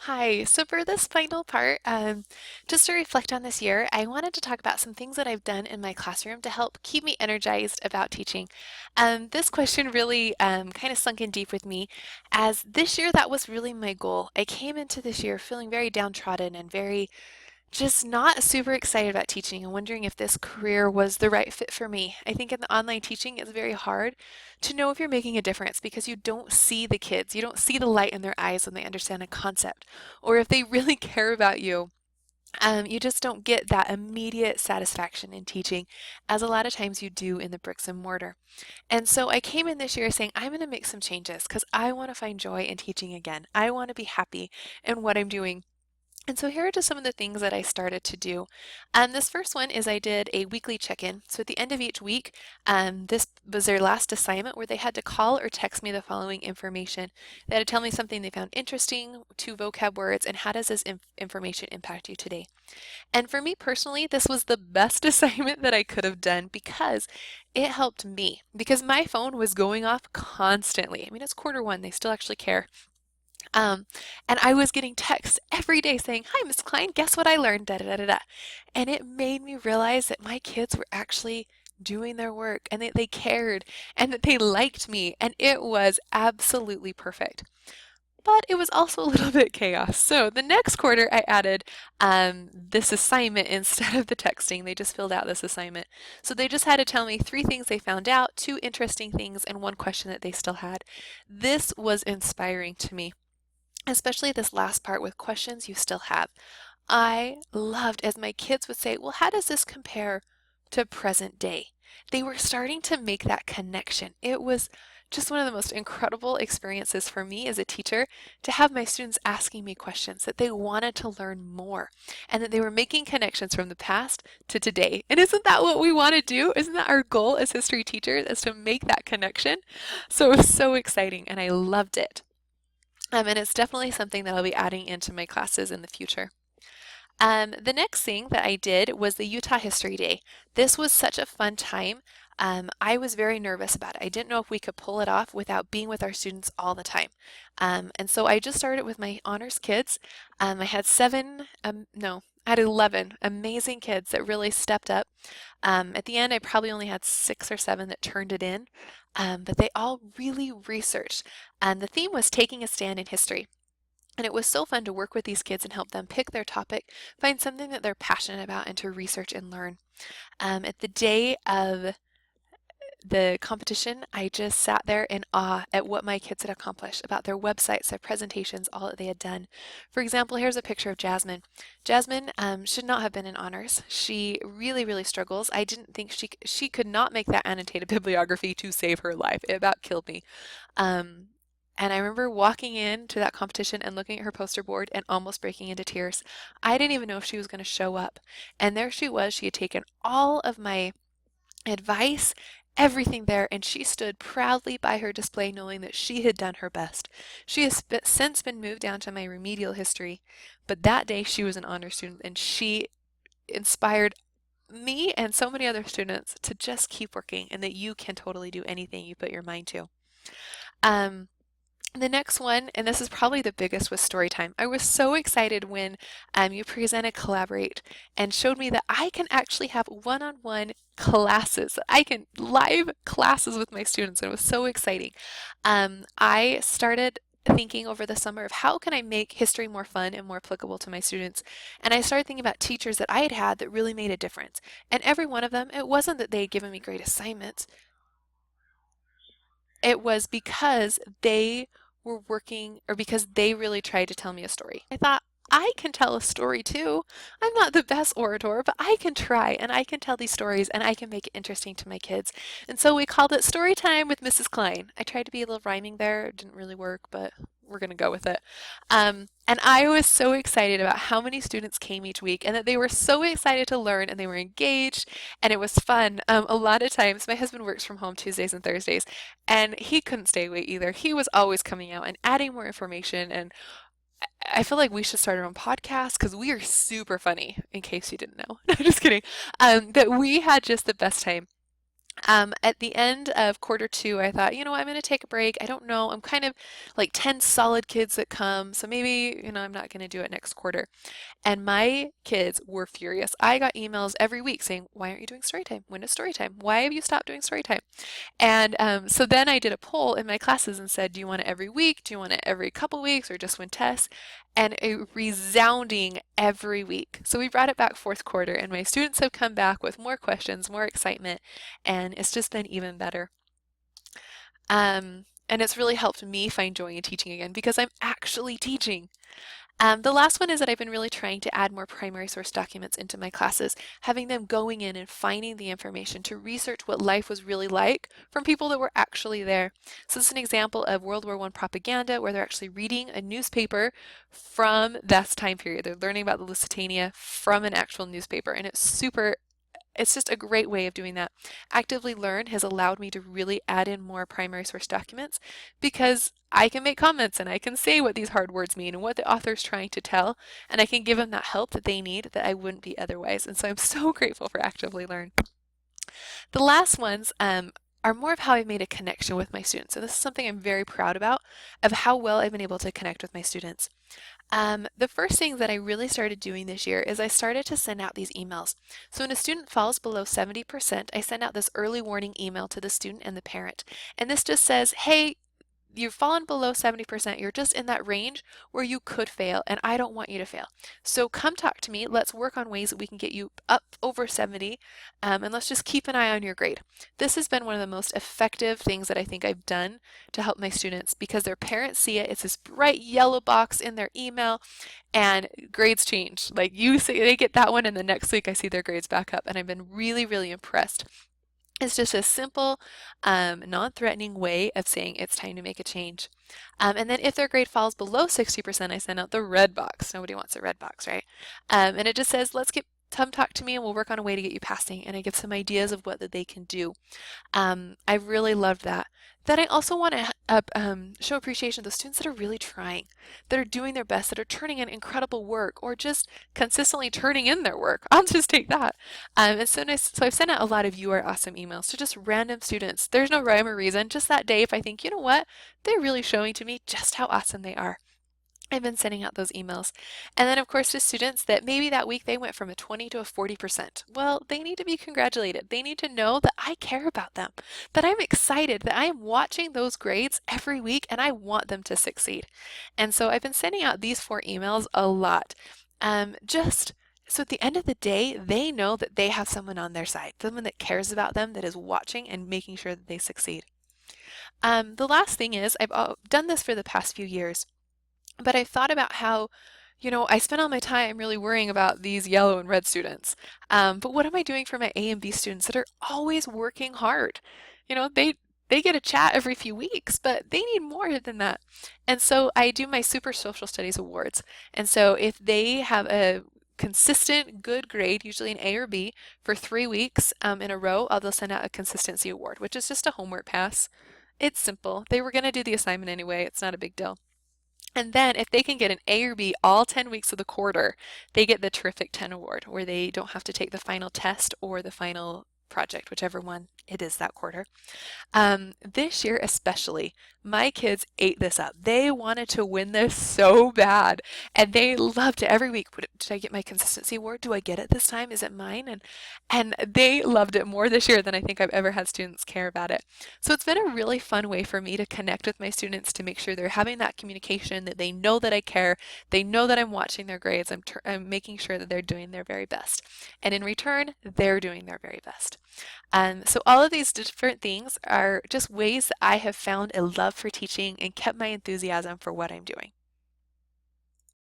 Hi, so for this final part, just to reflect on this year, I wanted to talk about some things that I've done in my classroom to help keep me energized about teaching. This question really kind of sunk in deep with me, as this year that was really my goal. I came into this year feeling very downtrodden and very just not super excited about teaching and wondering if this career was the right fit for me. I think in the online teaching, it's very hard to know if you're making a difference because you don't see the kids. You don't see the light in their eyes when they understand a concept or if they really care about you. You just don't get that immediate satisfaction in teaching as a lot of times you do in the bricks and mortar. And so I came in this year saying, I'm going to make some changes because I want to find joy in teaching again. I want to be happy in what I'm doing. And so here are just some of the things that I started to do. This first one is I did a weekly check-in. So at the end of each week, this was their last assignment where they had to call or text me the following information. They had to tell me something they found interesting, two vocab words, and how does this information impact you today? And for me personally, this was the best assignment that I could have done because it helped me. Because my phone was going off constantly. I mean, it's quarter one, they still actually care. Um, and I was getting texts every day saying, "Hi, Miss Klein, guess what I learned?" Da da da da da. And it made me realize that my kids were actually doing their work and that they cared and that they liked me. And it was absolutely perfect. But it was also a little bit chaos. So the next quarter, I added this assignment instead of the texting. They just filled out this assignment. So they just had to tell me three things they found out, two interesting things, and one question that they still had. This was inspiring to me, especially this last part with questions you still have. I loved, as my kids would say, well, how does this compare to present day? They were starting to make that connection. It was just one of the most incredible experiences for me as a teacher to have my students asking me questions, that they wanted to learn more, and that they were making connections from the past to today. And isn't that what we want to do? Isn't that our goal as history teachers, is to make that connection? So it was so exciting, and I loved it. And it's definitely something that I'll be adding into my classes in the future. The next thing that I did was the Utah History Day. This was such a fun time. I was very nervous about it. I didn't know if we could pull it off without being with our students all the time. And so I just started with my honors kids. I had no, I had 11 amazing kids that really stepped up. At the end, I probably only had 6 or 7 that turned it in, but they all really researched. And the theme was taking a stand in history. And it was so fun to work with these kids and help them pick their topic, find something that they're passionate about, and to research and learn. At the day of the competition, I just sat there in awe at what my kids had accomplished, about their websites, their presentations, all that they had done. For example, here's a picture of Jasmine. Jasmine should not have been in honors. She really, really struggles. I didn't think she could not make that annotated bibliography to save her life. It about killed me. Um, and I remember walking into that competition and looking at her poster board and almost breaking into tears. I didn't even know if she was going to show up. And there she was. She had taken all of my advice, everything there, and she stood proudly by her display knowing that she had done her best. She has since been moved down to my remedial history, but that day she was an honor student and she inspired me and so many other students to just keep working and that you can totally do anything you put your mind to. Um, the next one, and this is probably the biggest, was story time. I was so excited when you presented Collaborate and showed me that I can actually have one-on-one classes. I can live classes with my students, and it was so exciting. I started thinking over the summer of how can I make history more fun and more applicable to my students. And I started thinking about teachers that I had had that really made a difference. And every one of them, it wasn't that they had given me great assignments. It was because they were working or because they really tried to tell me a story. I thought, I can tell a story too. I'm not the best orator, but I can try and I can tell these stories and I can make it interesting to my kids. And so we called it Story Time with Mrs. Klein. I tried to be a little rhyming there. It didn't really work, but we're going to go with it. And I was so excited about how many students came each week and that they were so excited to learn and they were engaged and it was fun. A lot of times, my husband works from home Tuesdays and Thursdays, and he couldn't stay away either. He was always coming out and adding more information. And I feel like we should start our own podcast because we are super funny, in case you didn't know. No, just kidding. That we had just the best time. At the end of quarter two, I thought, I'm going to take a break. I don't know. I'm kind of like 10 solid kids that come. So maybe, I'm not going to do it next quarter. And my kids were furious. I got emails every week saying, why aren't you doing story time? When is story time? Why have you stopped doing story time? And so then I did a poll in my classes and said, do you want it every week? Do you want it every couple weeks or just when tests? And a resounding every week. So we brought it back fourth quarter, and my students have come back with more questions, more excitement, and it's just been even better. And it's really helped me find joy in teaching again because I'm actually teaching. The last one is that I've been really trying to add more primary source documents into my classes, having them going in and finding the information to research what life was really like from people that were actually there. So this is an example of World War I propaganda where they're actually reading a newspaper from that time period. They're learning about the Lusitania from an actual newspaper, and it's just a great way of doing that. Actively Learn has allowed me to really add in more primary source documents because I can make comments and I can say what these hard words mean and what the author's trying to tell, and I can give them that help that they need that I wouldn't be otherwise. And so I'm so grateful for Actively Learn. The last ones are more of how I've made a connection with my students. So this is something I'm very proud about, of how well I've been able to connect with my students. The first thing that I really started doing this year is I started to send out these emails. So when a student falls below 70%, I send out this early warning email to the student and the parent. And this just says, hey, you've fallen below 70%. You're just in that range where you could fail, and I don't want you to fail. So come talk to me. Let's work on ways that we can get you up over 70, and let's just keep an eye on your grade. This has been one of the most effective things that I think I've done to help my students because their parents see it. It's this bright yellow box in their email, and grades change. Like you see, they get that one, and the next week I see their grades back up, and I've been really, really impressed. It's just a simple, non-threatening way of saying it's time to make a change. And then if their grade falls below 60%, I send out the red box. Nobody wants a red box, right? And it just says, come talk to me and we'll work on a way to get you passing. And I give some ideas of what that they can do. I really loved that. Then I also want to show appreciation to the students that are really trying, that are doing their best, that are turning in incredible work, or just consistently turning in their work. I'll just take that. It's so nice. So I've sent out a lot of "You Are Awesome" emails to just random students. There's no rhyme or reason. Just that day, if I think, you know what, they're really showing to me just how awesome they are. I've been sending out those emails. And then, of course, to students that maybe that week they went from a 20 to a 40%. Well, they need to be congratulated. They need to know that I care about them, that I'm excited, that I am watching those grades every week and I want them to succeed. And so I've been sending out these 4 emails a lot. Just so at the end of the day, they know that they have someone on their side, someone that cares about them, that is watching and making sure that they succeed. The last thing is I've done this for the past few years. But I thought about how, I spend all my time really worrying about these yellow and red students. But what am I doing for my A and B students that are always working hard? They get a chat every few weeks, but they need more than that. And so I do my Super Social Studies Awards. And so if they have a consistent good grade, usually an A or B, for 3 weeks in a row, I'll send out a consistency award, which is just a homework pass. It's simple. They were going to do the assignment anyway. It's not a big deal. And then if they can get an A or B all 10 weeks of the quarter, they get the Terrific 10 award where they don't have to take the final test or the final project, whichever one it is that quarter. This year especially, my kids ate this up. They wanted to win this so bad, and they loved it every week. Did I get my consistency award? Do I get it this time? Is it mine? And they loved it more this year than I think I've ever had students care about it. So it's been a really fun way for me to connect with my students to make sure they're having that communication, that they know that I care, they know that I'm watching their grades, I'm making sure that they're doing their very best. And in return, they're doing their very best. So all of these different things are just ways that I have found a love for teaching and kept my enthusiasm for what I'm doing.